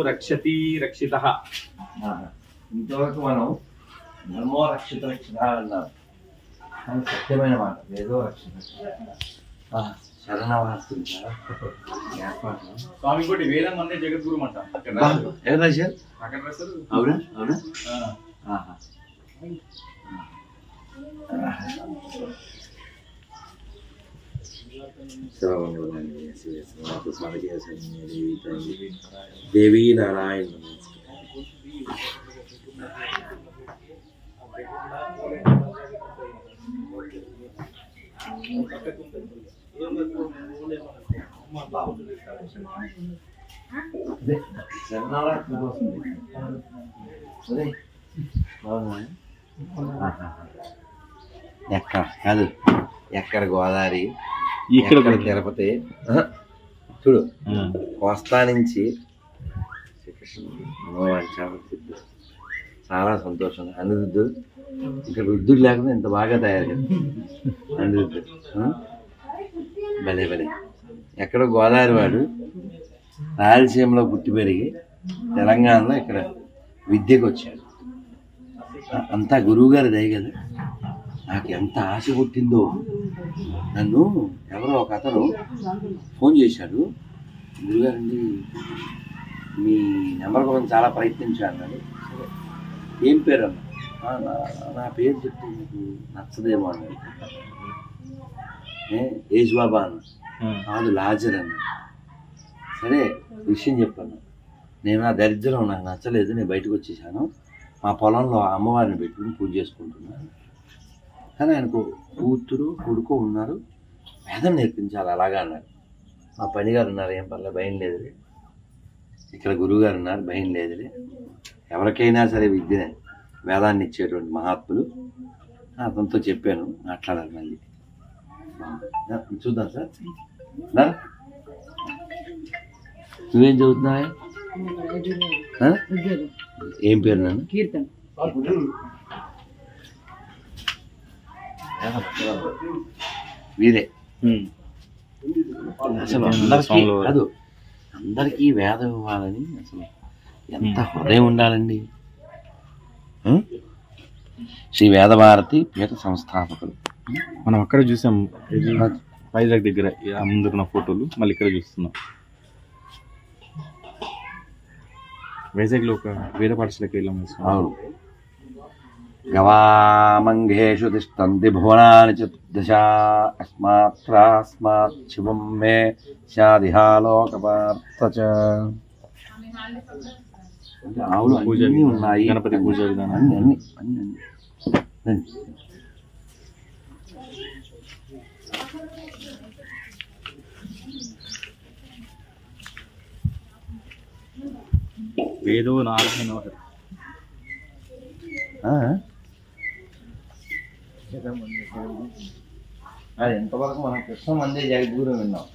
రక్షతి రక్షితః. ఇంతవరకు మనం ధర్మో రక్షిత రక్షిత అన్నారు. సత్యమైన మాట ఏదో రక్షిత శరణవాస్తు స్వామి కోటి వేదం అందే జగద్గురు అంట. ఎవరు రాశారు? అవునా అవునా. దేవీ నారాయణ ఎక్కడ కాదు, ఎక్కడ గోదావరి, ఇక్కడ తిరుపతి. చూడు కోస్తా నుంచి చాలా సంతోషం. అనిరుద్ధు ఇక్కడ రుద్దుడు లేకుండా ఇంత బాగా తయారు. అనిరుద్ధు భలే భలే. ఎక్కడో గోదావరి వాడు రాయలసీమలో పుట్టి పెరిగి తెలంగాణలో ఇక్కడ విద్యకు వచ్చాడు. అంతా గురువుగారి దయ కదా. నాకు ఎంత ఆశ పుట్టిందో. నన్ను ఎవరో ఒక అతను ఫోన్ చేశాడు, గురుగారండి మీ నెంబర్ కోసం చాలా ప్రయత్నించాను. అని ఏం పేరు అన్నా? నా పేరు చెప్తే మీకు నచ్చదేమో అన్నాడు. యేసు బాబా అన్న. కాదు లాజర్ అన్న. సరే విషయం చెప్పాను. నేను నా దరిద్రం నాకు నచ్చలేదు, నేను బయటకు వచ్చేసాను. మా పొలంలో అమ్మవారిని పెట్టుకుని పూజ చేసుకుంటున్నాను. కానీ ఆయనకు కూతురు కొడుకు ఉన్నారు, వేదం నేర్పించాలి అలాగా అన్నారు. మా పనిగారు ఉన్నారు, ఏం పర్లేదు భయం లేదులే. ఇక్కడ గురువుగారు ఉన్నారు, భయం లేదులే. ఎవరికైనా సరే విద్యనే వేదాన్ని ఇచ్చేటువంటి మహాత్ములు. అతనితో చెప్పాను, మాట్లాడాలి మళ్ళీ. చూద్దాం సార్. నువ్వేం చదువుతున్నావా? ఏం పేరు నన్ను? కీర్తన్. వీరే అసలు కాదు, అందరికీ వేదం ఇవ్వాలని అసలు ఎంత హృదయం ఉండాలండి. శ్రీ వేదభారతి పీఠ సంస్థాపకులు. మనం అక్కడ చూసాం వైజాగ్ దగ్గర ముందున్న ఫోటోలు, మళ్ళీ ఇక్కడ చూస్తున్నాం. వైజాగ్లో ఒక వేద పాఠశాలకు వెళ్ళాము. అవును. గవామంగేషు తిష్టంతి భువనాని చ అస్మాత్రాస్మాత్ శివం మే శాదిహాలోకపార్త చ. ఆవులు అన్నీ ఉన్నాయి. గణపతి పూజ విధానం అన్ని అన్ని అన్ని. వేదో నారాయణ. అది ఎంతవరకు మనం కృష్ణ వందే జగద్గురు విన్నాం,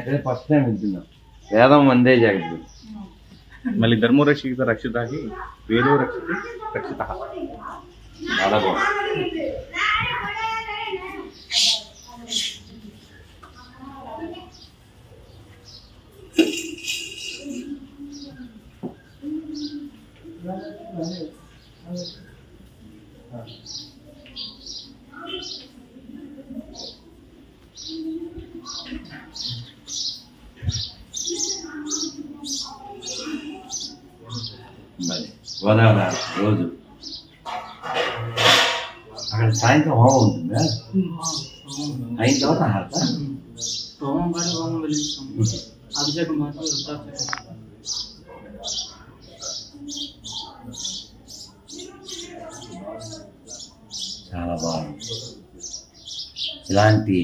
కానీ ఫస్ట్ టైం వింటున్నాం వేదం వందే జగద్గురు. మళ్ళీ ధర్మో రక్షిత రక్షితాకి వేదో రక్షిత రక్షిత. చాలా బాగుంది. గోదావరి రోజు అక్కడ సాయంత్రం హోమం ఉంటుందా? అయిన తర్వాత చాలా బాగుంది. ఇలాంటి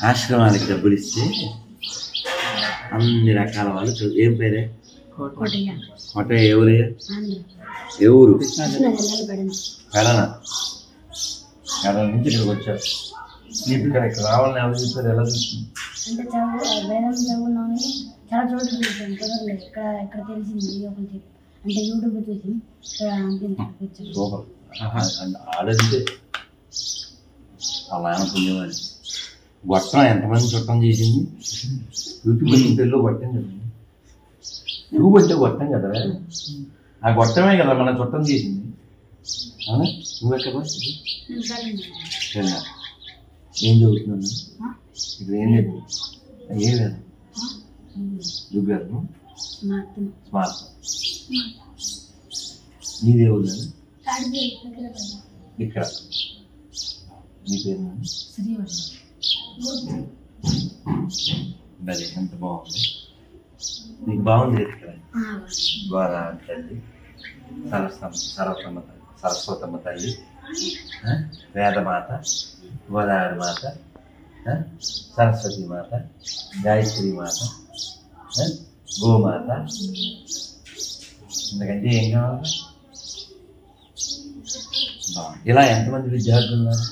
ఆశ్రమానికి డబ్బులు ఇస్తే అన్ని రకాల వాళ్ళు. ఏం పేరే? కోటయ్య. ఎవరయ్యా? ఏ ఊరు? పెడన. పెడన నుంచి ఇక్కడికి వచ్చారు. నీకు ఇక్కడ రావాలని ఎవరు చూస్తారు? ఎలా చూస్తుంది? ఆడంటే అలా పుణ్యమని. గొట్టం ఎంతమంది చుట్టం చేసింది? యూట్యూబ్ ఇంటర్లో కొట్టింది. ట్యూబ్ అంటే గొట్టం కదరా, ఆ గొట్టమే కదా మన చుట్టం చేసింది. అవునా? నువ్వెక్కడ ఏం చదువుతున్నాను ఇప్పుడు? ఏం లేదు ఏ లేదు చూపారు స్మార్ట్. నీ దేవుడు ఇక్కడ నీ పేరు మరి ఎంత బాగుంది, నీకు బాగుంది ఇక్కడ. గోదావరి తల్లి, సరస్వతమ్మ తల్లి, వేదమాత, గోదావరి మాత, సరస్వతి మాత, గాయత్రి మాత, గోమాత, ఎందుకంటే ఏం కావాలి? ఇలా ఎంతమంది విద్యార్థులు ఉన్నారు?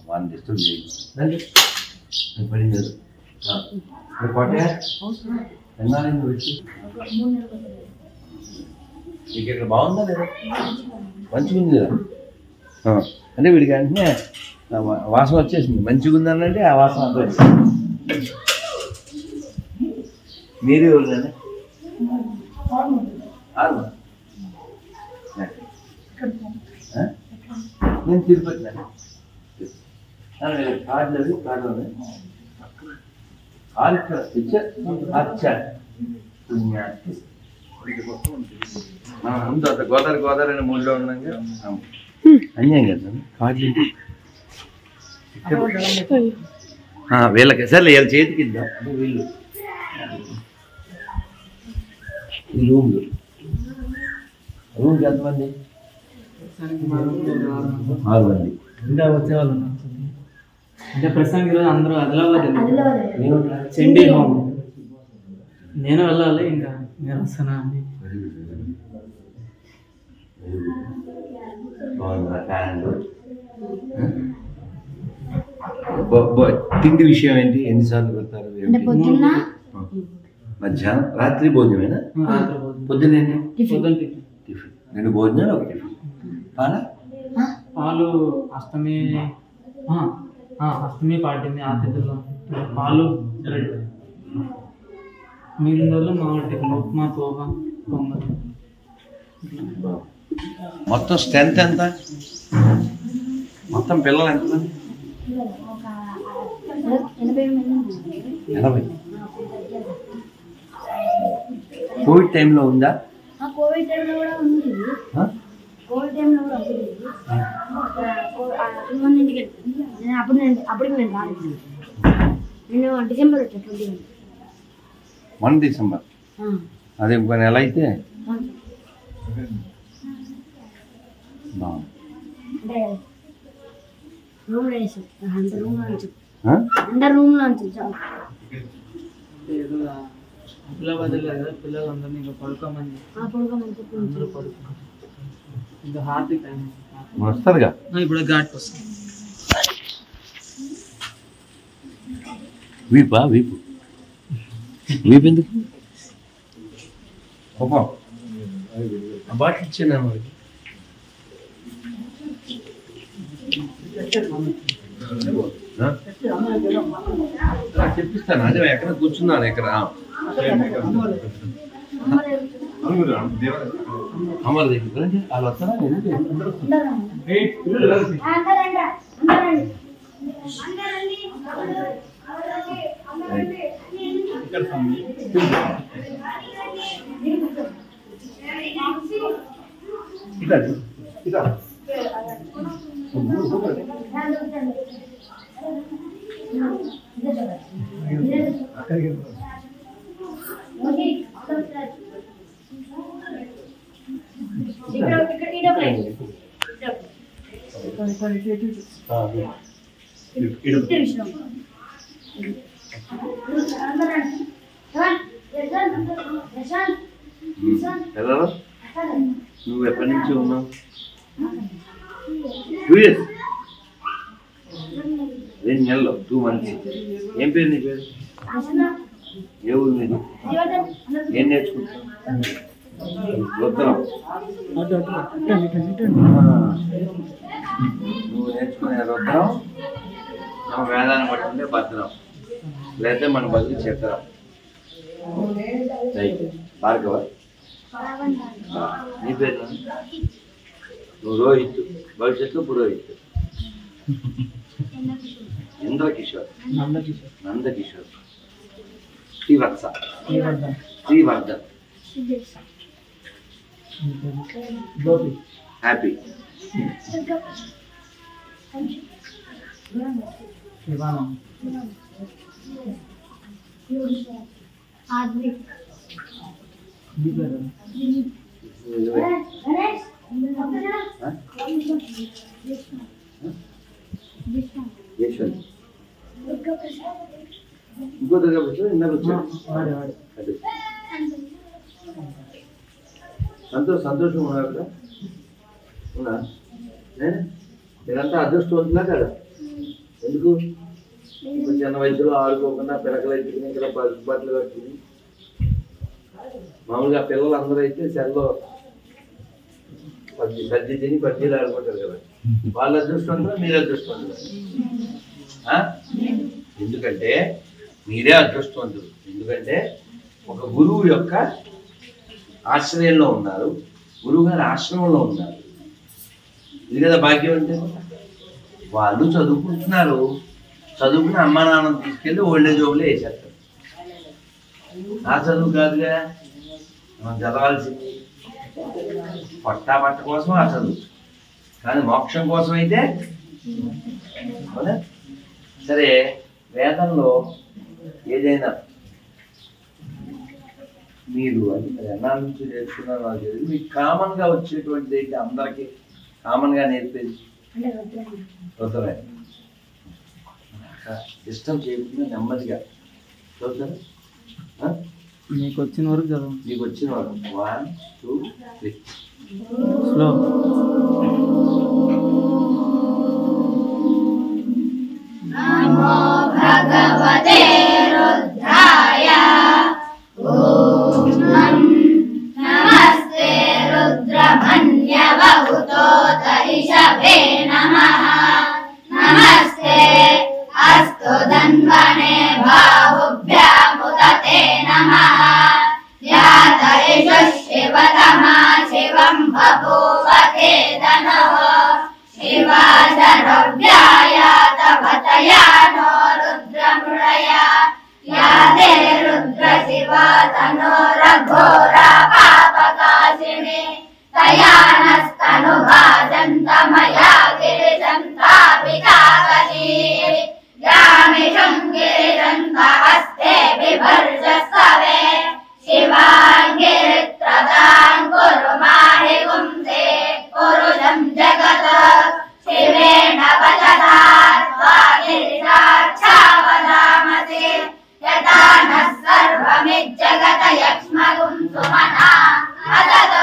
వాళ్ళని డిస్టర్బ్ చేయండి. పడింది ఎన్నాళ్ళు వచ్చి మీకు ఇక్కడ బాగుందా లేదా? మంచిగా ఉంది కదా అంటే వీడికి వెంటనే వాసన వచ్చేసింది. మంచిగా ఉందనంటే ఆ వాసన అంతా వచ్చింది. మీరే ఎవరిదండి? నేను తిరుపతి కార్డు కార్డు ముందు అంత గోదావరి అనే మూడులో ఉన్నాక అన్యాయం కదా కార్డు వీళ్ళకి సరే వీళ్ళ చేతికి ఇద్దాం. అంటే వీళ్ళు ఈ రూమ్కి ఎంతమంది? 6 మంది. ఇంకా వచ్చేవాళ్ళు అంటే ప్రస్తుతానికి ఈరోజు అందరూ ఆదిలాబాద్ చండీ హోమ్. నేను వెళ్ళాలి, ఇంకా నేను వస్తానా అని. తిండి విషయం ఏంటి? ఎన్నిసార్లు పెడతారు? మధ్యాహ్నం రాత్రి భోజనమేనా? పొద్దున్న పొద్దున్న టిఫిన్. 2 భోజనాలు, 1 టిఫిన్. పాలు అష్టమి పాటింది ఆతిథ్యంలో పాలు మిగిలిన రోజులు మామూలు టిఫిన్ ఉప్మా, పోహ, పొంగల్. మొత్తం స్ట్రెంత్ ఎంత? మొత్తం పిల్లలు ఎంతమంది? 80. కోవిడ్ టైంలో ఉందా? కోవిడ్ టైంలో కూడా ఉంది. కోవిడ్ టైంలో కూడా ఉంది. అప్పటికి నేను రాలేదు. నేను డిసెంబర్ వచ్చాను. 1 డిసెంబర్. అదే ఇంకో నెల అయితే బాగుంది. అంటే రూమ్ వేసి అందరు రూమ్లో నుంచి ఆదిలాబాద్ కదా పిల్లలందరినీ ఇంకా పడుకోమని అందరూ పడుకున్నారు. ఇంకా హార్దిక్ టైం వస్తుందిగా ఇప్పుడు ఘాట్ వస్తుంది. వీపు ఎందుకు బాటిల్ ఇచ్చాను వాడికి. చెప్పిస్తాను. అదే ఎక్కడ కూర్చున్నాను ఇక్కడ అమర్ దగ్గర వాళ్ళు వస్తారా? నువ్వు ఎప్పటి నుంచి ఉన్నావు? 2 years. 2 నెలలు, 2 months. ఏం పేరు నీ పేరు? ఏ ఊరు మీది? ఏం నేర్చుకుంటావు? నువ్వు నేర్చుకునే రుద్రం మన వేదాన్ని బట్టి ఉంటే భద్రం, లేకపోతే మన బతుకు చక్రం. భార్గవ, నీ పేరు నువ్వు రోహిత్, భవిష్యత్తు పురోహిత్. ఇంద్రకిషోర్, నందకిషోర్, శ్రీవత్స, శ్రీవర్ధన్, హ్యాపీ, యశ్వంత్, ఇంకో దగ్గర ఇందాక వచ్చాడు సంతోషం ఉన్నారు కదా, ఉన్నా మీరంతా అదృష్టవంతులా కదా. ఎందుకు ఇప్పుడు చిన్న వయసులో ఆడుకోకుండా పిల్లకలు ఎత్తుకుని ఇక్కడ బట్టలు కట్టుకుని, మామూలుగా పిల్లలు అందరూ అయితే సెల్లో సర్ది తిని పద్దీలు ఆడుకుంటారు కదా, వాళ్ళ అదృష్టవంతులు మీరు అదృష్టవంతులు. ఎందుకంటే మీరే అదృష్టవంతులు, ఎందుకంటే ఒక గురువు యొక్క ఆశ్రయంలో ఉన్నారు, గురువు గారి ఆశ్రమంలో ఉన్నారు. ఇది కదా భాగ్యం అంటే. వాళ్ళు చదువుకుంటున్నారు, చదువుకుని అమ్మా నాన్న తీసుకెళ్ళి ఓల్డేజ్ హోమ్లో వేసేస్తారు. నా చదువు కాదుగా, మనం చదవాల్సింది పట్టా పట్ట కోసం ఆ చదువు, కానీ మోక్షం కోసం అయితే సరే. వేదంలో ఏదైనా మీరు అది ఎన్నాళ్ళ నుంచి నేర్చుకున్నారో నాకు తెలియదు, మీకు కామన్గా వచ్చేటువంటి ఏంటి, అందరికీ కామన్గా నేర్పేది చదువుతారా? ఇష్టం చేయకుండా నెమ్మదిగా చదువుతారా? మీకు వచ్చిన వరకు చదువు. మీకు వచ్చిన వరకు 1 2 3 స్లో. నమో భగవతే రుద్రాయ. ఓం నమస్తే రుద్రమన్యవహుతో తరిషభే నమః. నమస్తే అస్తు ధన్వనే బాహుభ్యాముదతే నమః. యాతరిషు శివతమా శివం బభూవతే ధనుః. శివాజరవ్యాయాత భతయానో రుద్రమృళయ. యాదే రుద్ర శివా తనోరఘోరా పాపకాశిని. తయానస్తనుభాజంతమయా గిరిజంతాపితాకశీ. యామిషం గిరిజంతహస్తే బిభర్జస్తవే. శివాంగిరిత్రదాన్ కురు మాహి గుంసే పురుషం జగత్. శివేణ వచసా త్వా గిరిజాక్షావదామసి. యథా నః సర్వమిజ్జగత యక్ష్మగుం సుమనా అదత్.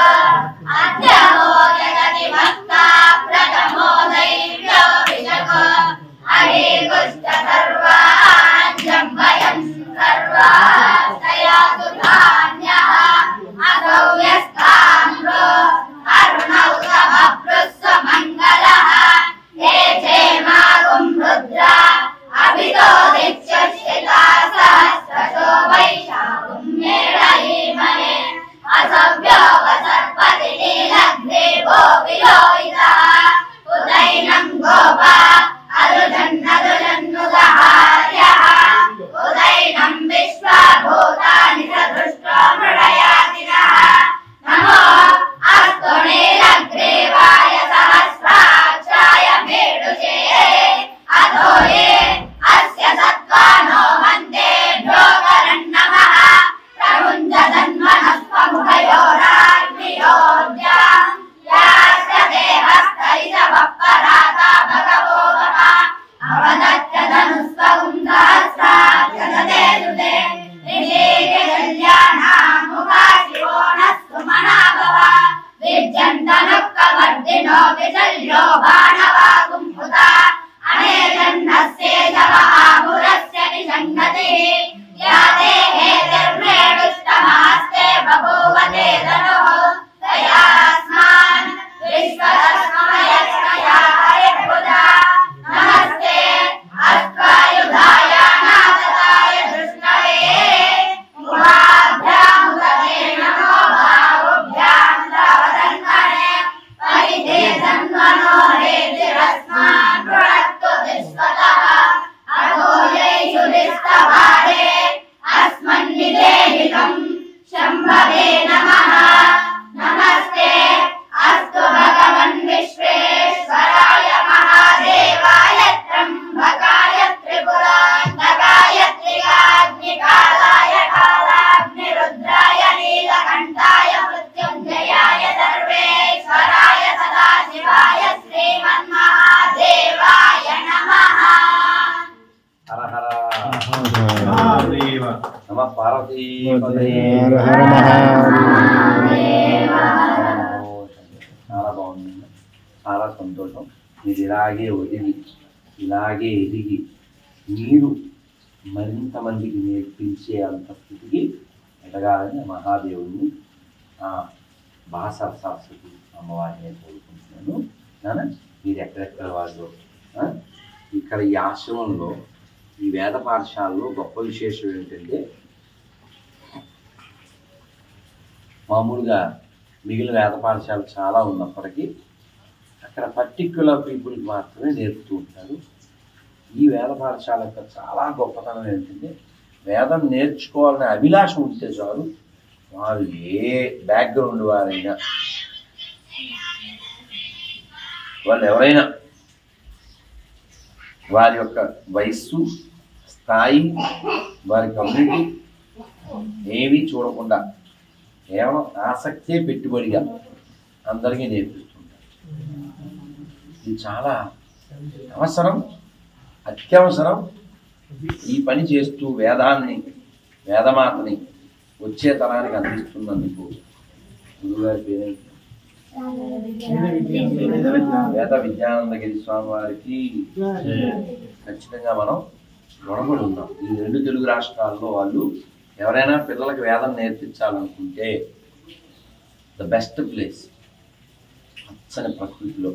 పార్వతీ హర హర మహాదేవ. చాలా బాగుంది, చాలా సంతోషం. మీరు ఇలాగే ఎదిగి మీరు మరింత మందికి నేర్పించే అంత స్థితికి ఎదగాలని మహాదేవుని బాసర సరస్వతి అమ్మవారిని కోరుకుంటున్నాను. మీరు ఎక్కడెక్కడ వాళ్ళు ఇక్కడ ఈ ఆశ్రమంలో ఈ వేద పాఠశాలలో గొప్ప విశేషం ఏంటంటే, మామూలుగా మిగిలిన వేద పాఠశాలలు చాలా ఉన్నప్పటికీ అక్కడ పర్టిక్యులర్ పీపుల్కి మాత్రమే నేర్పుతూ ఉంటారు. ఈ వేద పాఠశాల యొక్క చాలా గొప్పతనం ఏంటంటే, వేదం నేర్చుకోవాలనే అభిలాషం ఉంటే చాలు, వారు ఏ బ్యాక్గ్రౌండ్ వారైనా, వాళ్ళు ఎవరైనా, వారి యొక్క వయస్సు, స్థాయి, వారి కమ్యూనిటీ ఏమీ చూడకుండా కేవలం ఆసక్తే పెట్టుబడిగా అందరికీ నేర్పిస్తుంటారు. ఇది చాలా అవసరం, అత్యవసరం. ఈ పని చేస్తూ వేదమాతని వచ్చే తరానికి అందిస్తున్నందుకు గురువుగారి పేరు వేద విద్యానందగిరి స్వామి వారికి ఖచ్చితంగా మనం రుణపడి ఉన్నాం. ఈ 2 తెలుగు రాష్ట్రాల్లో వాళ్ళు ఎవరైనా పిల్లలకు వేదం నేర్పించాలనుకుంటే ద బెస్ట్ ప్లేస్ పచ్చని ప్రకృతిలో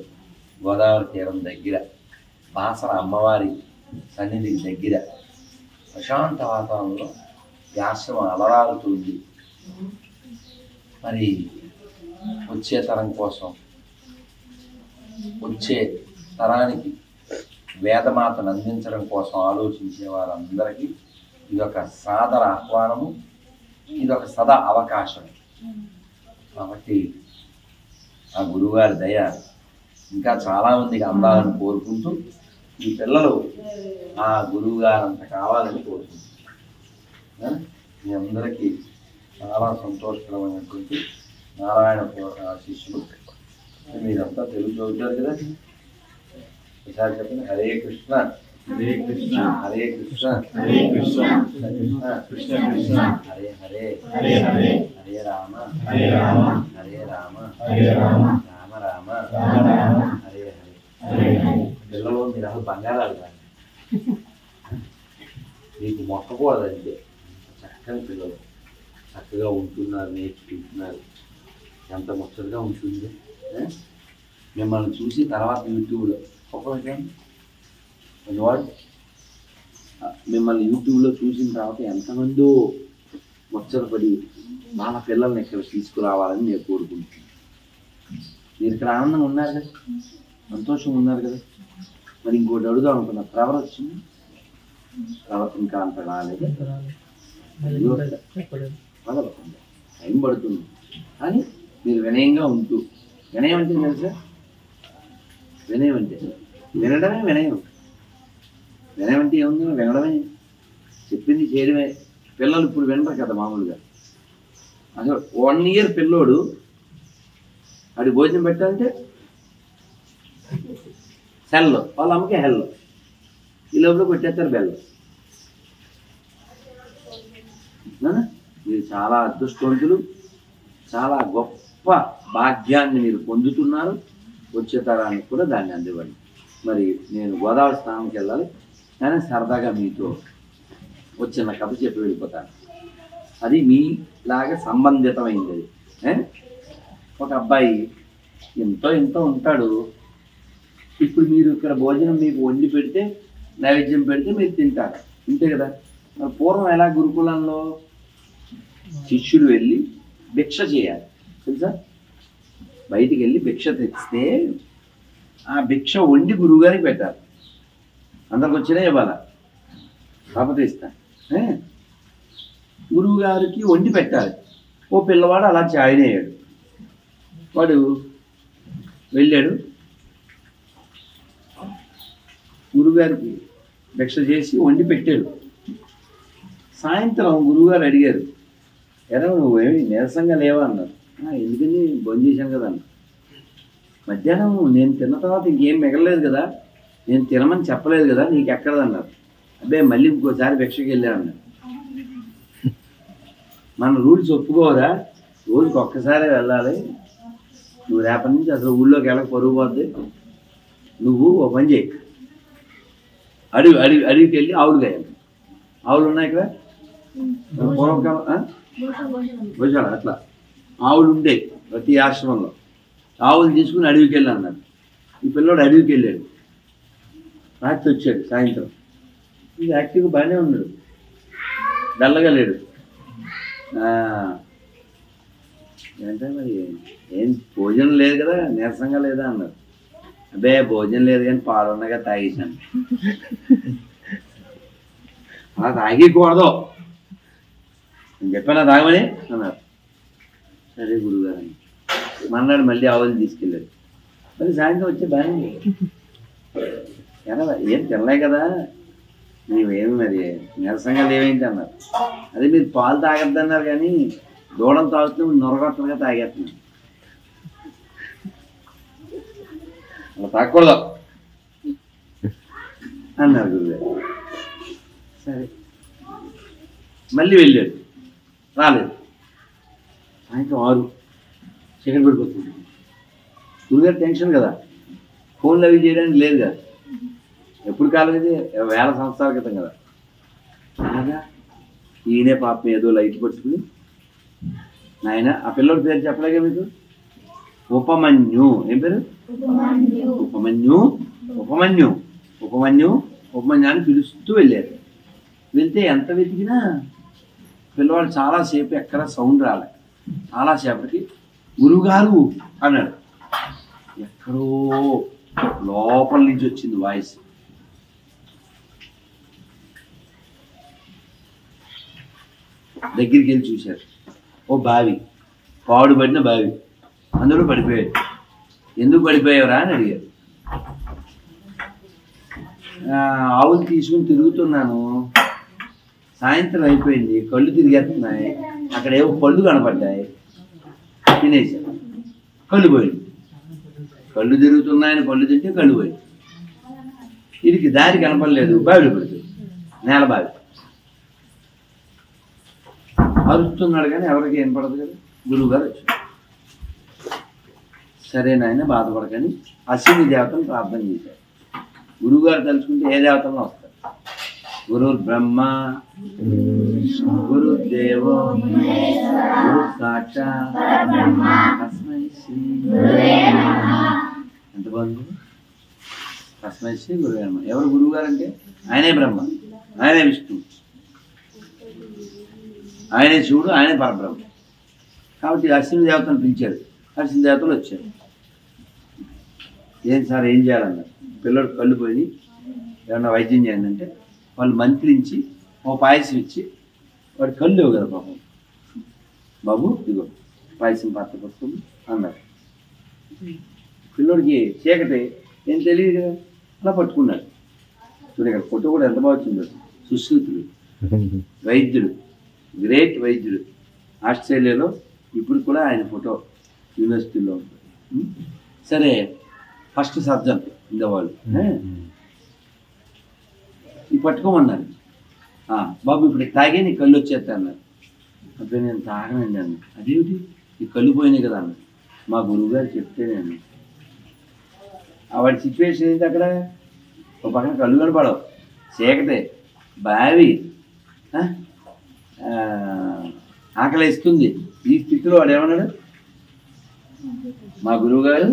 గోదావరి తీరం దగ్గర బాసర అమ్మవారి సన్నిధికి దగ్గర ప్రశాంత వాతావరణంలో ఈ ఆశ్రమం అలరాలుతుంది. మరి వచ్చే తరం కోసం, వచ్చే తరానికి వేదమాతను అందించడం కోసం ఆలోచించే వారందరికీ ఇదొక సాదర ఆహ్వానము, ఇదొక సదా అవకాశం. కాబట్టి ఆ గురువుగారి దయ ఇంకా చాలామందికి అందాలని కోరుకుంటూ, ఈ పిల్లలు ఆ గురువుగారంత కావాలని కోరుకుంటున్నాను. మీ అందరికీ చాలా సంతోషకరమైనటువంటి నారాయణ శిష్యులు. మీరంతా తెలుగు చదువుతారు కదా, ఒకసారి చెప్పండి. హరే కృష్ణ హరే కృష్ణ హరే కృష్ణ హరే కృష్ణ కృష్ణ కృష్ణ హరే హరే హరే హరే హరే రామ హరే రామ హరే రామ హరే రామ రామ రామ హరే హరే. పిల్లలు మీరు అసలు బంగారాలు కాదు, మీకు మొక్కకూడదంటే చక్కని పిల్లలు చక్కగా ఉంటున్నారు, నేర్చుకుంటున్నారు. ఎంత ముచ్చటగా ఉంటుంది. మిమ్మల్ని చూసి తర్వాత యూట్యూబ్లో మిమ్మల్ని యూట్యూబ్లో చూసిన తర్వాత ఎంతమందో ముచ్చటపడి వాళ్ళ పిల్లల్ని ఇక్కడ తీసుకురావాలని నేను కోరుకుంటున్నాను. మీరు ఇక్కడ ఆనందంగా ఉన్నారు కదా, సంతోషంగా ఉన్నారు కదా. మరి ఇంకోటి అడుగుదాం అనుకున్నా, ప్రవర్ వచ్చింది, ప్రవర్ ఇంకా అంత రాలేదు, టైం పడుతుంది. కానీ మీరు వినయంగా ఉంటూ, వినయం అంటే తెలుసా, వినయం అంటే వినడమే వినయం. వినయం అంటే ఏముంది, వినడమే, చెప్పింది చేయడమే. పిల్లలు ఇప్పుడు వినరు కదా మామూలుగా. అసలు 1 year పిల్లోడు వాడి భోజనం పెట్టాలంటే సెల్లో, వాళ్ళ అమ్మకే హెల్లో, ఈ లోపల పెట్టేస్తారు బెల్లం. మీరు చాలా అదృష్టవంతులు, చాలా గొప్ప భాగ్యాన్ని మీరు పొందుతున్నారు. వచ్చే తరానికి కూడా దాన్ని అందివ్వండి. మరి నేను గోదావరి స్నానంకి వెళ్ళాలి, కానీ సరదాగా మీతో వచ్చిన కథ చెప్పి వెళ్ళిపోతాను. అది మీలాగా సంబంధితమైంది. అది ఒక అబ్బాయి ఎంతో ఉంటాడు. ఇప్పుడు మీరు ఇక్కడ భోజనం మీకు వండి పెడితే, నైవేద్యం పెడితే మీరు తింటారు, అంతే కదా. పూర్వం ఎలా గురుకులంలో శిష్యులు వెళ్ళి భిక్ష చేయాలి తెలుసా, బయటికి వెళ్ళి భిక్ష తెచ్చితే ఆ భిక్ష వండి గురువుగారికి పెట్టాలి. అందరికి వచ్చినా ఇవ్వాలా, కాకపోతే ఇస్తాను. గురువుగారికి వండి పెట్టాలి. ఓ పిల్లవాడు అలా జాయిన్ అయ్యాడు. వాడు వెళ్ళాడు, గురువుగారికి భిక్ష చేసి వండి పెట్టాడు. సాయంత్రం గురువుగారు అడిగారు, ఎరా నువ్వేమి నీరసంగా లేవా అన్నారు. ఎందుకని భోజనం చేశాను కదా అన్న. మధ్యాహ్నం నేను తిన్న తర్వాత ఇంకేం మిగలలేదు కదా, నేను తినమని చెప్పలేదు కదా, నీకు ఎక్కడదన్నారు. అబ్బాయి మళ్ళీ ఇంకోసారి భిక్షకి వెళ్ళాను అన్నారు. మన రూల్స్ ఒప్పుకోరా, రోజుకి ఒక్కసారి వెళ్ళాలి. నువ్వు రేపటి నుంచి అసలు ఊళ్ళోకి వెళ్ళక పరుగు పోద్ది. నువ్వు ఓ పని చేయి, అడవికి వెళ్ళి ఆవులు గాయాలి. ఆవులు ఉన్నాయి ఇక్కడ పూర్వకాలం భుజాల అట్లా ఆవులు ఉండే ప్రతి ఆశ్రమంలో. ఆవులు తీసుకుని అడవికి వెళ్ళి అన్నాడు. ఈ పిల్లోడు అడవికి వెళ్ళాడు, రాత్రి వచ్చాడు సాయంత్రం. ఇది యాక్టివ్గా బాగానే ఉన్నాడు, డల్లగా లేడు. అంటే మరి ఏం భోజనం లేదు కదా, నీరసంగా లేదా అన్నారు. అబ్బే భోజనం లేదు కానీ పాలు ఉన్నాగా తాగేసాను. అలా తాగకూడదు, నేను చెప్పాను తాగమని అన్నారు. సరే గురువుగారు అని మన్నాడు మళ్ళీ ఆవులు తీసుకెళ్ళాడు. మళ్ళీ సాయంత్రం వచ్చే బాగానే ఏం తినలే కదా, నీవేమి మరి నీరసంగా లేవేంటి అన్నారు. అదే మీరు పాలు తాగద్దు అన్నారు కానీ దూడం తాగుతూ నొరగొట్టలుగా తాగేస్తున్నాను. అలా తాగకూడదు అన్నారు గురుగారు. సరే మళ్ళీ వెళ్ళాడు, రాలేదు. సాయంత్రం 6 చీకటి పడిపోతుంది. గురుగారు టెన్షన్ కదా, ఫోన్లు అవి చేయడానికి లేదు కదా, ఎప్పుడు కాలం ఇది 1000 సంవత్సరాల క్రితం కదా. అలాగా ఈయనే పాపం ఏదో లైట్ పట్టుకుని, నాయన ఆ పిల్లడి పేరు చెప్పలేగా మీకు, ఉపమన్యు. ఏం పేరు? ఉపమన్యు. ఉపమన్యు ఉపమన్యు ఉపమన్యు అని పిలుస్తూ వెళ్ళారు. వెళ్తే ఎంత వెతికినా పిల్లవాడు చాలాసేపు ఎక్కడ సౌండ్ రాలే. చాలాసేపటికి గురువుగారు అన్నాడు. ఎక్కడో లోపల నుంచి వచ్చింది వాయిస్. దగ్గరికి వెళ్ళి చూశారు. ఓ బావి, పాడుబడిన బావి, అందులో పడిపోయాడు. ఎందుకు పడిపోయావురా అని అడిగారు. ఆవులు తీసుకుని తిరుగుతున్నాను, సాయంత్రం అయిపోయింది, కళ్ళు తిరిగేస్తున్నాయి, అక్కడ ఏవో పళ్ళు కనపడ్డాయి, తినేసాను, కళ్ళు పోయింది. కళ్ళు తిరుగుతున్నాయని పళ్ళు తింటే కళ్ళు పోయింది. వీడికి దారి కనపడలేదు, బావిలో పడుతుంది, నేల బావి. అరుస్తున్నాడు కానీ ఎవరికి ఏం పడదు కదా. గురువుగారు వచ్చాడు. సరే నాయన బాధపడకని అశ్విని దేవతను ప్రార్థన చేశారు. గురువుగారు తలుచుకుంటే ఏ దేవతలను వస్తారు. గురు బ్రహ్మ గురుదేవో గురు సాక్షాత్ తస్మై శ్రీ. ఎంత బాగుంది, తస్మై శ్రీ గురువే నమః. ఎవరు గురువు గారు అంటే ఆయనే బ్రహ్మ, ఆయనే విష్ణు, ఆయనే శివుడు, ఆయనే పరబ్రహ్మ. కాబట్టి అశ్విని దేవతను పిలిచాడు. అశ్విని దేవతలు వచ్చారు. ఏం సార్ ఏం చేయాలన్నారు. పిల్లడు కళ్ళు పోయి ఏమన్నా వైద్యం చేయండి అంటే వాళ్ళు మంత్రించి ఓ పాయసం ఇచ్చి, వాడు కళ్ళు లేవు కదా పాపం, బాబు ఇదిగో పాయసం పాత్ర పట్టుకుంది అన్నారు. పిల్లోడికి చీకటి ఏం తెలియదు కదా, అలా పట్టుకున్నాడు. చూడు ఇక్కడ ఫోటో కూడా ఎంత బాగా వచ్చిందో. సుశ్రుతుడు, వైద్యుడు, గ్రేట్ వైద్యుడు, ఆస్ట్రేలియాలో ఇప్పుడు కూడా ఆయన ఫోటో యూనివర్సిటీలో ఉంటుంది. సరే ఫస్ట్ సర్జన్ ఉండేవాళ్ళు. ఇది పట్టుకోమన్నారు. బాబు ఇప్పుడు తాగే నీ కళ్ళు వచ్చేస్తా అన్నారు. అప్పుడు నేను తాగనండి అన్న. అదేమిటి ఈ కళ్ళు పోయినాయి కదా అన్న. మా గురువుగారు చెప్తేనే అన్న. వాడి సిచ్యువేషన్ ఏంటి, అక్కడ ఒక పక్కన కళ్ళు కనపడవు, చీకటే, బావి, ఆకలి వేస్తుంది. ఈ స్థితిలో వాడు ఏమన్నాడు, మా గురువుగారు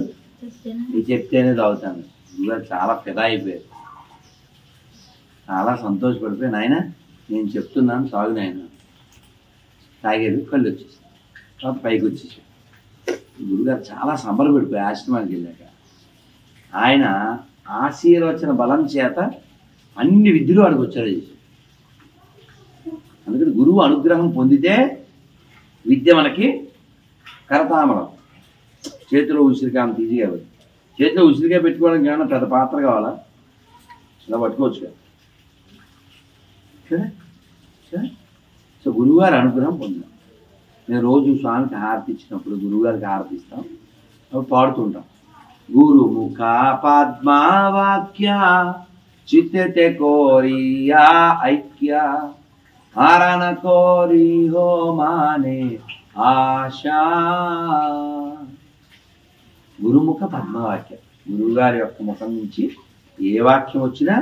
ఇది చెప్తేనే తాగుతాను. గురువుగారు చాలా ఫిదా అయిపోయారు, చాలా సంతోషపడిపోయి, నాయన నేను చెప్తున్నాను తాగు నాయన. తాగారు, కళ్ళు వచ్చేసి తర్వాత పైకి వచ్చేసాడు. గురువుగారు చాలా సంబరపడిపోయి ఆశ్రమానికి వెళ్ళాక ఆయన ఆశీర్వచన బలం చేత అన్ని విద్యలు వాడికి వచ్చాడు చేశాడు. అందుకని గురువు అనుగ్రహం పొందితే విద్య మనకి కరతామలం. చేతిలో ఉసిరికాయ అంత ఈజీగా అవ్వదు. చేతిలో ఉసిరికాయ పెట్టుకోవడానికి ఏమన్నా పెద్ద పాత్ర కావాలా, ఇలా పట్టుకోవచ్చు కదా. సో గురువుగారి అనుగ్రహం పొందాం. మేము రోజు స్వామికి హారతి ఇచ్చినప్పుడు గురువుగారికి హారతి ఇస్తాం, అప్పుడు పాడుతుంటాం. గురుముఖ పద్మావాక్య చిత్తతే కోరియా ఐక్య హరణ కోరి హో మానే ఆశా. గురుముఖ పద్మవాక్యం. గురువుగారి యొక్క ముఖం నుంచి ఏ వాక్యం వచ్చినా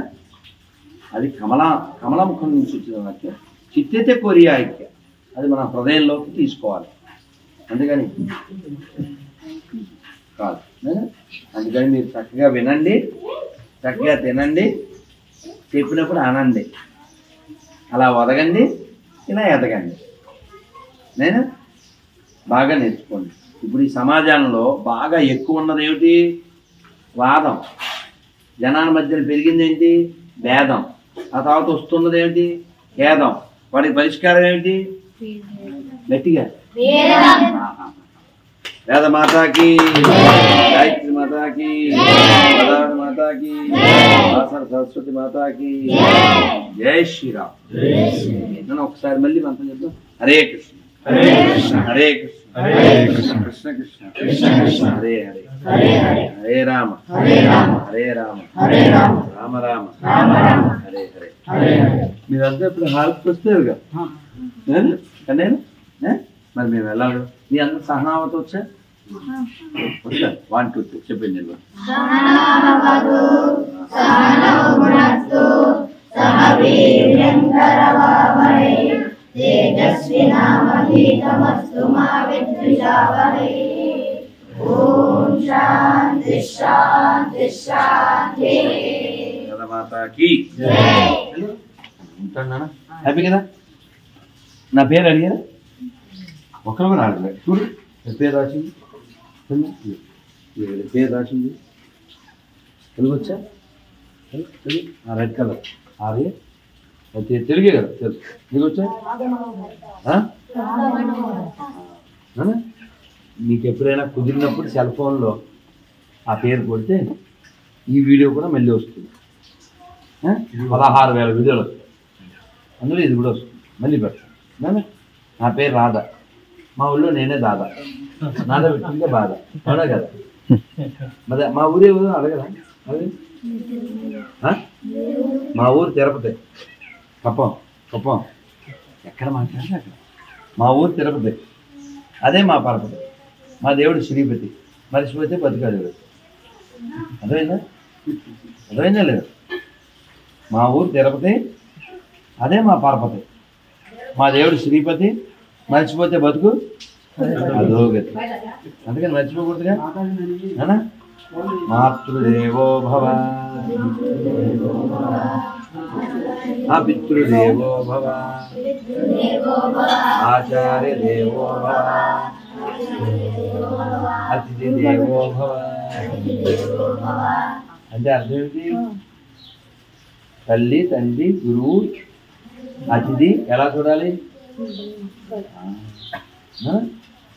అది కమలముఖం నుంచి వచ్చిన వాక్యం. చిత్తతే కోరి ఐక్య, అది మన హృదయంలోకి తీసుకోవాలి. అందుకని కాదు, అందుకని మీరు చక్కగా వినండి, చక్కగా తినండి, చెప్పినప్పుడు అనండి, అలా వదగండి, ఇలా ఎదగండి. నేను బాగా నేర్చుకోండి. ఇప్పుడు ఈ సమాజంలో బాగా ఎక్కువ ఉన్నది ఏమిటి? వాదం. జనాల మధ్యన పెరిగింది ఏంటి? భేదం. ఆ తర్వాత వస్తున్నది ఏమిటి? ఖేదం. వాటికి పరిష్కారం ఏమిటి? గట్టిగా వేద మాతాకి, గాయత్రి మాతాకి, గోదావరి మాతాకి, సరస్వతి మాతాకి, జై శ్రీరామ్. నేను ఒకసారి మళ్ళీ మంత్రం చెప్తాం. హరే కృష్ణ హరే కృష్ణ హరే కృష్ణ కృష్ణ కృష్ణ హరే హరే హరే రామ హరే రామ రామ రామ హరే హరే. మీరంతా ఇప్పుడు హారతికి వస్తారుగా, నేను మరి మేము వెళ్ళాలి. మీ అందరూ సహనావతి వచ్చా? వస్తారు. 1 2 3 చెప్పండి. నేను మాతాకి ఉంటాను. హ్యాపీ కదా? నా పేరు అడిగారా? ఒకరు కూడా అడగలేదు. చూడు పేరు రాసింది, పేరు రాసింది. తెలుగు వచ్చా? రెడ్ కలర్ ఆర్య తెలుగే కదా, తెలుసు. తెలుగు వచ్చా? మీకు ఎప్పుడైనా కుదిరినప్పుడు సెల్ ఫోన్లో ఆ పేరు కొడితే ఈ వీడియో కూడా మళ్ళీ వస్తుంది. 16,000 వీడియోలు వస్తాయి, అందులో ఇది కూడా వస్తుంది. మళ్ళీ పెడతాను. నా పేరు రాధా. మా ఊళ్ళో నేనే దాదా. నాదా పెట్టిందే బాధ. అవునా కదా? మరి మా ఊరే అడగదా? అది మా ఊరు తిరుపతి. కుప్పం ఎక్కడ మాట్లాడితే అక్కడ. మా ఊరు తిరుపతి, అదే మా పరపతి. మా దేవుడు శ్రీపతి. మర్చిపోతే బతికాడు. అర్థమైందా లేదు? మా ఊరు తిరుపతి, అదే మా పరపతి. మా దేవుడు శ్రీపతి. మర్చిపోతే బతుకు అధోగతి. అందుకని మర్చిపోకూడదుగా. మాతృదేవో భవ, పితృదేవో భవ, ఆచార్య దేవో భవ, అతిథి దేవో భవ. అంటే అర్థం ఏంటి? తల్లి, తండ్రి, గురువు, అతిథి ఎలా చూడాలి?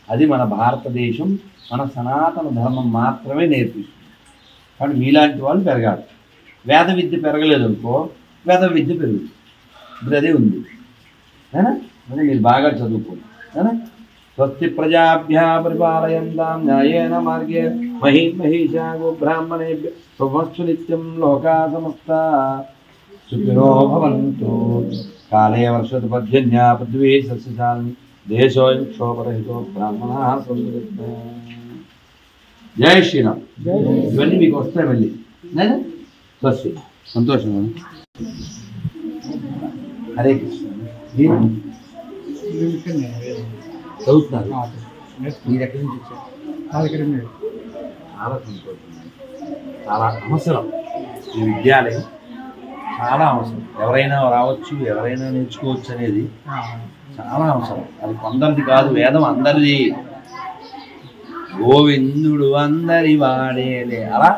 అది మన భారతదేశం, మన సనాతన ధర్మం మాత్రమే నేర్పిస్తుంది. కానీ మీలాంటి వాళ్ళు పెరగాలి. వేద విద్య పెరగలేదు అనుకో, వేద విద్య పెరుగుతుంది. ఇప్పుడు అదే ఉంది. అదే మీరు బాగా చదువుకోండి. స్వస్తి ప్రజాభ్య పరిపాలయంతాం న్యాయేన మార్గే మహిషా గోబ్రాహ్మణేభ్య శుభమస్తు నిత్యం. లోకా సమస్తా సుఖినో భవంతు. కాలే వర్షతు పర్జన్య పృథ్వీ సస్యశాలిని దేశోయం క్షోభరహితో బ్రాహ్మణా సంతు. జై శ్రీరామ్. ఇవన్నీ మీకు వస్తాయి మళ్ళీ. స్వస్తి. సంతోషం. హరే కృష్ణ. చదువుతున్నారు? మీరు ఎక్కడి నుంచి వచ్చారు? చాలా సంతోషం. చాలా అవసరం ఈ విద్యాలయం, చాలా అవసరం. ఎవరైనా రావచ్చు, ఎవరైనా నేర్చుకోవచ్చు అనేది చాలా అవసరం. అది కొందరిది కాదు, వేదం అందరిది. గోవిందుడు అందరి వాడేలే, అలా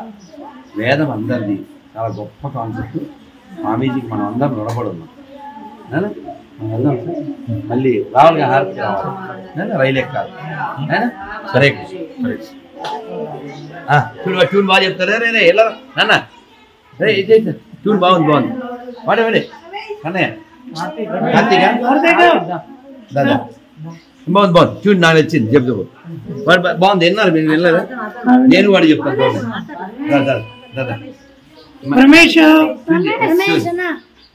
వేదం అందరిది. చాలా గొప్ప కాన్సెప్ట్. స్వామీజీకి మనం అందరం రుణపడి ఉన్నాం. మనం వెళ్దాం సార్. మళ్ళీ రావాలిగా, హారతికి రావాలి. రైలు ఎక్కాలి. సరే సరే. ట్యూన్ బాగా చెప్తారా? రే ఎలా నాన్న, రే ఇది ట్యూన్ బాగుంది వాడే కన్నయ్య కార్తీక దాదా బాగుంది ట్యూన్. నాకు నచ్చింది. చెప్తా వాడు బాగుంది. విన్నారు మీరు? వెళ్ళారా? నేను వాడు చెప్తాను. దాదా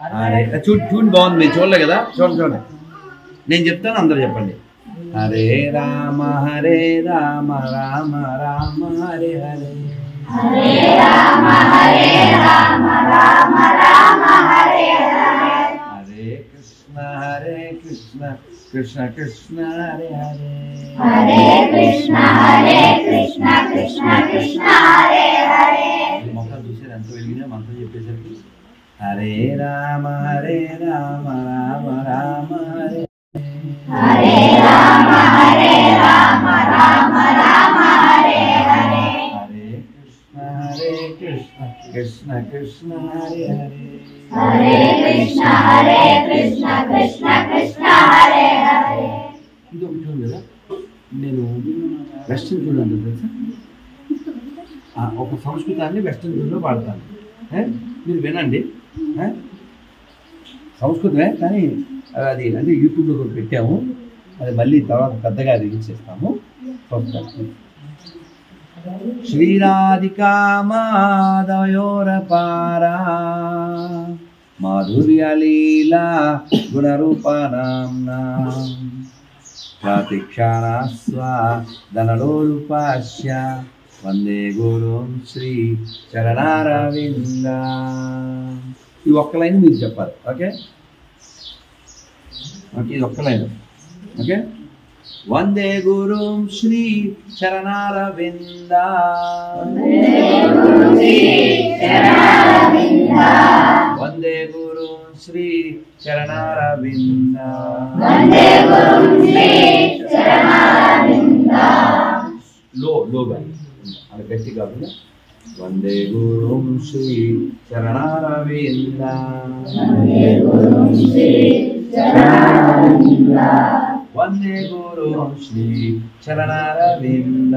చూడండి బాగుంది, మీరు చూడలే కదా, చూడండి. నేను చెప్తాను, అందరూ చెప్పండి. హరే రామ రామ రామ హరే హరే, హరే రామ రామ రామ హరే హరే, హరే కృష్ణ కృష్ణ కృష్ణ హరే హరే, హరే కృష్ణ కృష్ణ కృష్ణ హరే హరే. మొక్కలు చూసారు ఎంత వెలిగినా మంత్రం చెప్పేసరికి. హరే రామ రామ రామ హరే, హరే రామ రామ రామ హరే హరే, హరే కృష్ణ కృష్ణ కృష్ణ హరే హరే, హరే కృష్ణ కృష్ణ కృష్ణ హరే హరే. ఇది ఒకటి ఉంది కదా, నేను వెస్ట్రన్ ట్యూన్ అంటే తెలుసా, ఒక సంస్కృతాన్ని వెస్ట్రన్ ట్యూన్లో పాడతాను. మీరు వినండి. సంస్కృతమే కానీ అది అంటే యూట్యూబ్లో కూడా పెట్టాము, అది మళ్ళీ తర్వాత పెద్దగా రిలీజ్ చేస్తాము. శ్రీరాధికా మాధవయోరపారా మాధుర్యలీలా గుణరూపానాంనా ప్రతిక్షాణస్వాదనలోలుపాస్య వందే గురుం శ్రీ చరణారవింద. ఈ ఒక్క లైన్ మీరు చెప్పాలి. ఓకే, ఇది ఒక్క లైన్. ఓకే, వందే గురుం శ్రీ చరణారవింద, వందే గురుం శ్రీ చరణారవింద, లోగా అది గట్టి కాకుండా వందే గురుం శ్రీ చరణారవింద, వందే గురుం శ్రీ చరణారవింద,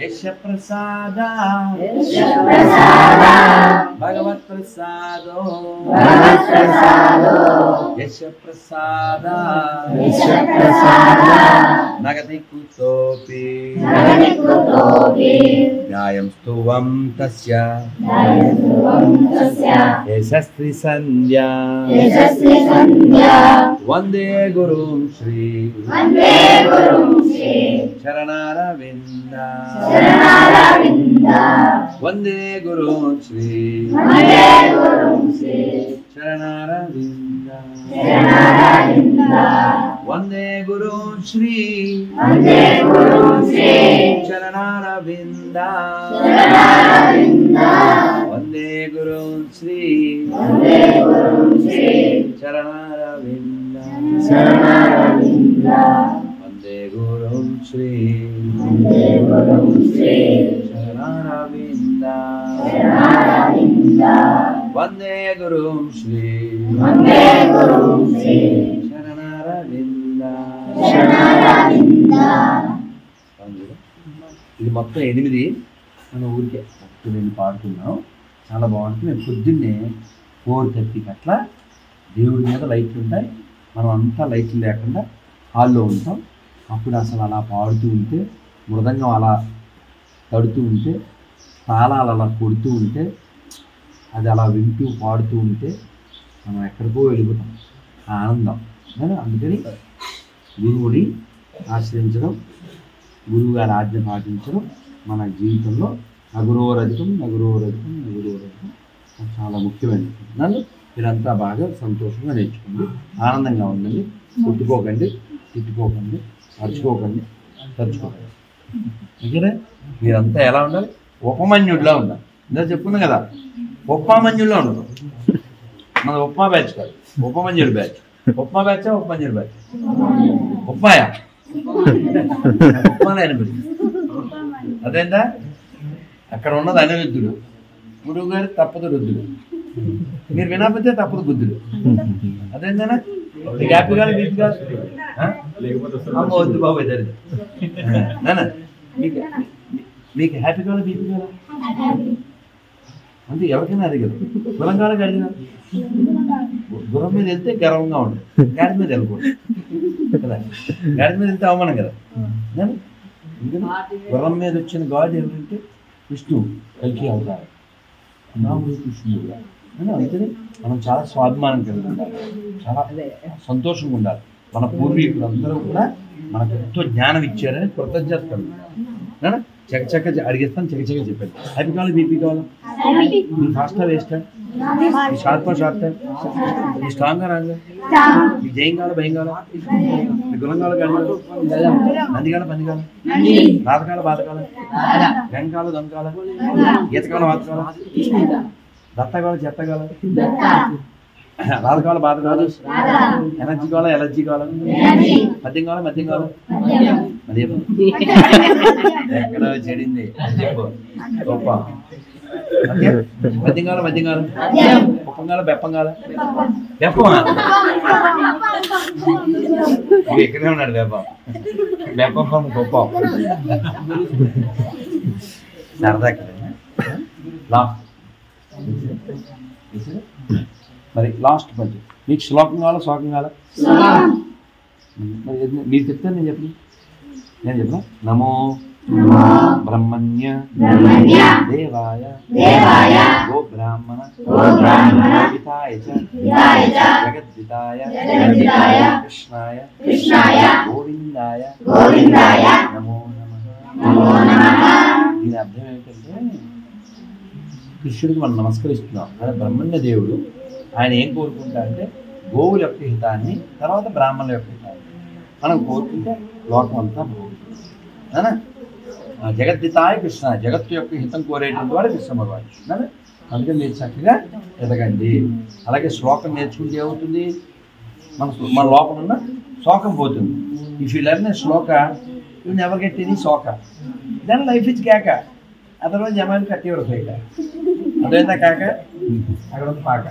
యశ ప్రసాద భగవత్ ప్రసాదో, యశ ప్రసాద నగతి కుతోపి న్యాయం స్తువం తస్య యశస్వి సంధ్యా, వందే గురుం శ్రీ చరణారవింద, వందే గురుం శ్రీ చరణారవింద, వందే గురుం శ్రీ చరణారవింద, వందే గురుం శ్రీ చరణారవింద, వందే గురుం శ్రీ చరణారవింద, వందే గురుం శ్రీ చరణారవింద. ఇది మొత్తం 8 మనం ఊరికే నేను పాడుతున్నాం. చాలా బాగుంటుంది. మేము పొద్దున్నే 4:30కి అట్లా దేవుడి మీద లైట్లు ఉంటాయి, మనం అంతా లైట్లు లేకుండా హాల్లో ఉంటాం. అప్పుడు అసలు అలా పాడుతూ ఉంటే, మృదంగం అలా తడుతూ ఉంటే, తాళాలు అలా కొడుతూ ఉంటే, అది అలా వింటూ పాడుతూ ఉంటే మనం ఎక్కడికో వెళ్ళిపోతాం. ఆనందం. అందుకని గురువుని ఆశ్రయించడం, గురువు గారి ఆజ్ఞ పాటించడం మన జీవితంలో నగురోరధికం చాలా ముఖ్యమైనది. నన్ను మీరంతా బాగా సంతోషంగా నేర్చుకోండి, ఆనందంగా ఉండండి, కొట్టుకోకండి, తిట్టుకోకండి, అరుచుకోకండి, తరుచుకోకండి. ఓకేనా? మీరంతా ఎలా ఉండాలి? ఉపమన్యుడిలా ఉండాలి. ఇందా చెప్పుకున్నాం కదా, ఉపమన్యుడిలా ఉండదు. మన ఉప్మా బ్యాచ్ కాదు, ఉపమన్యుడి బ్యాచ్. ఉప్మా బ్యాచా ఉపమన్యుడి బ్యాచ్? ఉప్మాయా? ఉప్మానే అనిపించింది. అదేంటా? అక్కడ ఉన్నది అనిరుద్ధుడు, గురువు గారు తప్పదు రుద్ధుడు. మీరు వినకపోతే తప్పదు బుద్ధుడు. అదేంటనా? మీకు హ్యాపీ కాదు, బీపీ కాదు, అమ్మ వద్దు బాబు ఇద్దరు. మీకు హ్యాపీ కాదు, బీపీ కాదా? అంటే ఎవరికైనా అది కదా. గురం కాడ అడిగిన గుర్రం మీద వెళ్తే గర్వంగా ఉంటుంది, గాడి మీద వెళ్ళకూడదు కదా. గాడి మీద వెళ్తే అవమానం కదా. గుర్రం మీద వచ్చిన గాడ్ ఎవరంటే విష్ణు కలికి అవతారం, రాముడు కృష్ణుడు అని అందుకని మనం చాలా స్వాభిమానం కలిగి ఉండాలి, చాలా సంతోషంగా ఉండాలి. మన పూర్వీకులందరూ కూడా మనకు ఎంతో జ్ఞానం ఇచ్చారని కృతజ్ఞత కలుగుతారు. చకచక అడిగేస్తాను, చకచక చెప్పాను. హ్యాపీ కావాలి, బీపీ కావాలా, మీ ఫాస్టా వేస్టా, మీ షార్పా షార్టా, మీ స్ట్రాంగ్గా రాంగా, మీ జయం కావాలా భయం కావాలా, మీ గుణం కావాలా గాడి కావాలా, నంది కావాలా పంది కావాలా, రాతకాల బాధ కావాలా, గంగ కావాలా దొంగ కావాలా, ఈత కావాలా వాత కావాలా, దత్త కావాలా చెత్త కావాలా, రాత కావాలా బాధ కావాలా, ఎనర్జీ కావాలా ఎలర్జీ కావాలా, మద్యం కావాలా మద్యం కావాలా, మద్యం ఎక్కడో చెడింది గొప్ప, మద్యం కావాలా మద్యం కావాలా, కుప్పం కావాలా బెప్పం కావాలా, బెప్పమా ఇక్కడే ఉన్నాడు బెప్పం, బెప్పం గొప్ప సరదా లాస్ట్. మరి లాస్ట్ మధ్య మీకు శ్లోకం కావాలా శ్లోకం కావాలా, మరి మీరు చెప్తాను నేను చెప్పనా నమో బ్రహ్మణ్య దేవాయ గో బ్రాహ్మణ హితాయ జగద్వితాయ కృష్ణాయ గోవిందాయ నమో నమః. దీని అర్థం ఏంటంటే కృష్ణుడికి మనం నమస్కరిస్తున్నాం. ఆయన బ్రహ్మణ్య దేవుడు, ఆయన ఏం కోరుకుంటారంటే గోవుల యొక్క హితాన్ని, తర్వాత బ్రాహ్మణుల యొక్క హితాన్ని మనం కోరుకుంటే లోకం అంతా బాగుంటుంది. జగద్దితాయ కృష్ణ, జగత్తు యొక్క హితం కోరేటువంటి వాడు కృష్ణ భగవాన్. అందుకని మీరు చక్కగా ఎదగండి. అలాగే శ్లోకం నేర్చుకుంటే ఏమవుతుంది, మన లోపల ఉన్న శోకం పోతుంది. If you learn a Shloka you never get any శోక, దెన్ లైఫ్ ఇస్ కేక, అదర్వైజ్ జమాయిని కట్టేవారు పైక. అదేందా కాక అక్కడ ఉంది పాక.